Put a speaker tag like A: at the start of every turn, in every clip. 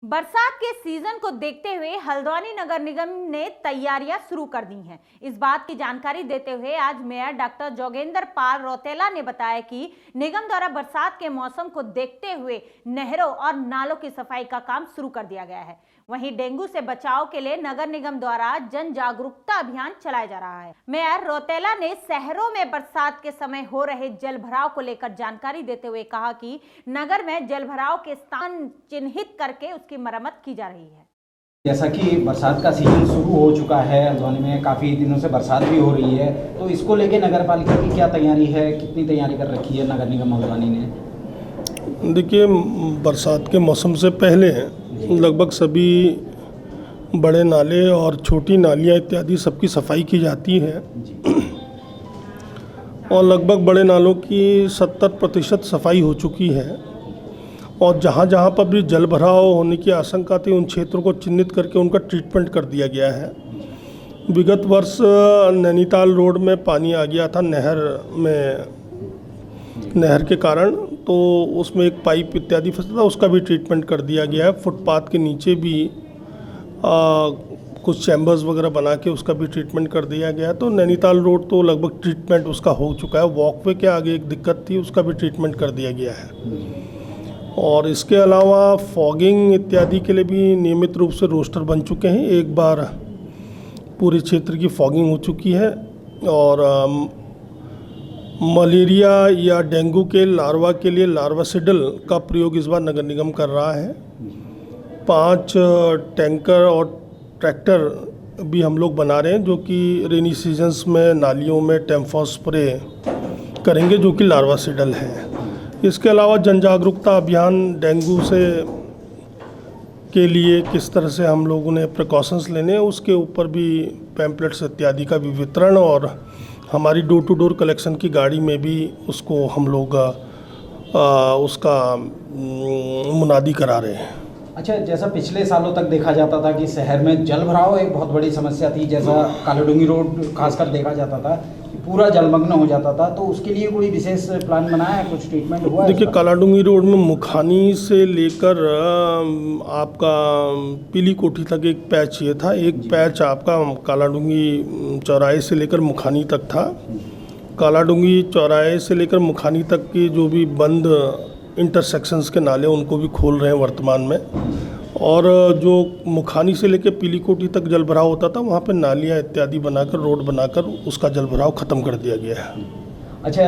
A: बरसात के सीजन को देखते हुए हल्द्वानी नगर निगम ने तैयारियां शुरू कर दी हैं। इस बात की जानकारी देते हुए आज मेयर डॉक्टर जोगेंद्र पाल रौतेला ने बताया कि निगम द्वारा बरसात के मौसम को देखते हुए नहरों और नालों की सफाई का काम शुरू कर दिया गया है। वहीं डेंगू से बचाव के लिए नगर निगम द्वारा जन जागरूकता अभियान चलाया जा रहा है। मेयर रौतेला ने शहरों में बरसात के समय हो रहे जल भराव को लेकर जानकारी देते हुए कहा कि नगर में जल भराव के स्थान चिन्हित करके उसकी मरम्मत की जा रही है।
B: जैसा कि बरसात का सीजन शुरू हो चुका है, हल्द्वानी में काफ़ी दिनों से बरसात भी हो रही है, तो इसको लेके नगर पालिका की क्या तैयारी है, कितनी तैयारी कर रखी है नगर निगम हल्द्वानी ने?
C: देखिए, बरसात के मौसम से पहले लगभग सभी बड़े नाले और छोटी नालियाँ इत्यादि सबकी सफाई की जाती है और लगभग बड़े नालों की 70% सफाई हो चुकी है और जहाँ जहाँ पर भी जल भराव होने की आशंका थी उन क्षेत्रों को चिन्हित करके उनका ट्रीटमेंट कर दिया गया है। विगत वर्ष नैनीताल रोड में पानी आ गया था नहर के कारण, तो उसमें एक पाइप इत्यादि फंसा था, उसका भी ट्रीटमेंट कर दिया गया है। फुटपाथ के नीचे भी कुछ चैम्बर्स वगैरह बना के उसका भी ट्रीटमेंट कर दिया गया है। तो नैनीताल रोड तो लगभग ट्रीटमेंट उसका हो चुका है। वॉकवे के आगे एक दिक्कत थी, उसका भी ट्रीटमेंट कर दिया गया है। और इसके अलावा फॉगिंग इत्यादि के लिए भी नियमित रूप से रोस्टर बन चुके हैं। एक बार पूरे क्षेत्र की फॉगिंग हो चुकी है और मलेरिया या डेंगू के लार्वा के लिए लार्वासिडल का प्रयोग इस बार नगर निगम कर रहा है। 5 टैंकर और ट्रैक्टर भी हम लोग बना रहे हैं जो कि रेनी सीजन्स में नालियों में टेम्फॉस स्प्रे करेंगे जो कि लार्वासिडल है। इसके अलावा जन जागरूकता अभियान डेंगू से के लिए किस तरह से हम लोगों ने प्रिकॉशंस लेने हैं उसके ऊपर भी पैम्पलेट्स इत्यादि का भी वितरण और हमारी डोर टू डोर कलेक्शन की गाड़ी में भी उसको हम लोग उसका मुनादी करा रहे हैं।
B: अच्छा, जैसा पिछले सालों तक देखा जाता था कि शहर में जल भराव एक बहुत बड़ी समस्या थी, जैसा कालाडूंगी रोड खासकर देखा जाता था कि पूरा जलमग्न हो जाता था, तो उसके लिए कोई विशेष प्लान बनाया है, कुछ ट्रीटमेंट हुआ है?
C: देखिए, कालाडूंगी रोड में मुखानी से लेकर आपका पीली कोठी तक एक पैच ये था। एक पैच आपका कालाडूंगी चौराहे से लेकर मुखानी तक था। कालाडूंगी चौराहे से लेकर मुखानी तक की जो भी बंद इंटरसेक्शंस के नाले उनको भी खोल रहे हैं वर्तमान में। और जो मुखानी से लेकर पीली कोठी तक जल भराव होता था वहाँ पे नालियाँ इत्यादि बनाकर रोड बनाकर उसका जल भराव ख़त्म कर दिया गया है।
B: अच्छा,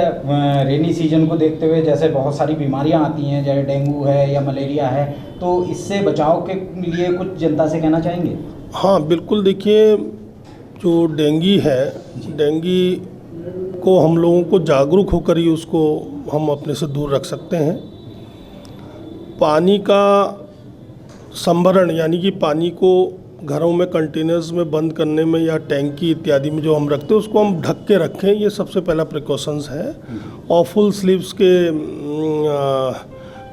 B: रेनी सीजन को देखते हुए जैसे बहुत सारी बीमारियां आती हैं, जैसे डेंगू है या मलेरिया है, तो इससे बचाव के लिए कुछ जनता से कहना चाहेंगे?
C: हाँ बिल्कुल, देखिए, जो डेंगी है, डेंगी को हम लोगों को जागरूक होकर ही उसको हम अपने से दूर रख सकते हैं। पानी का संभरण यानी कि पानी को घरों में कंटेनर्स में बंद करने में या टैंकी इत्यादि में जो हम रखते हैं उसको हम ढक के रखें, ये सबसे पहला प्रिकॉशंस है। और फुल स्लीव्स के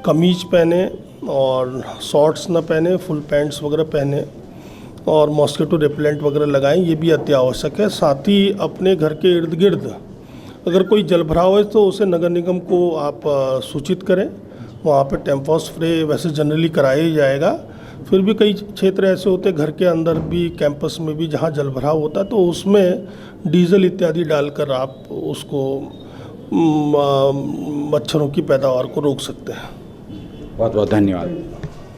C: कमीज पहने और शॉर्ट्स न पहने, फुल पैंट्स वगैरह पहने और मॉस्किटो रिपेलेंट वगैरह लगाएं, ये भी अति आवश्यक है। साथ ही अपने घर के इर्द गिर्द अगर कोई जल भराव है तो उसे नगर निगम को आप सूचित करें। वहाँ पे टेम्फॉस स्प्रे वैसे जनरली कराया ही जाएगा। फिर भी कई क्षेत्र ऐसे होते हैं घर के अंदर भी, कैंपस में भी, जहाँ जल भराव होता है तो उसमें डीजल इत्यादि डालकर आप उसको मच्छरों की पैदावार को रोक सकते हैं।
B: बहुत बहुत धन्यवाद।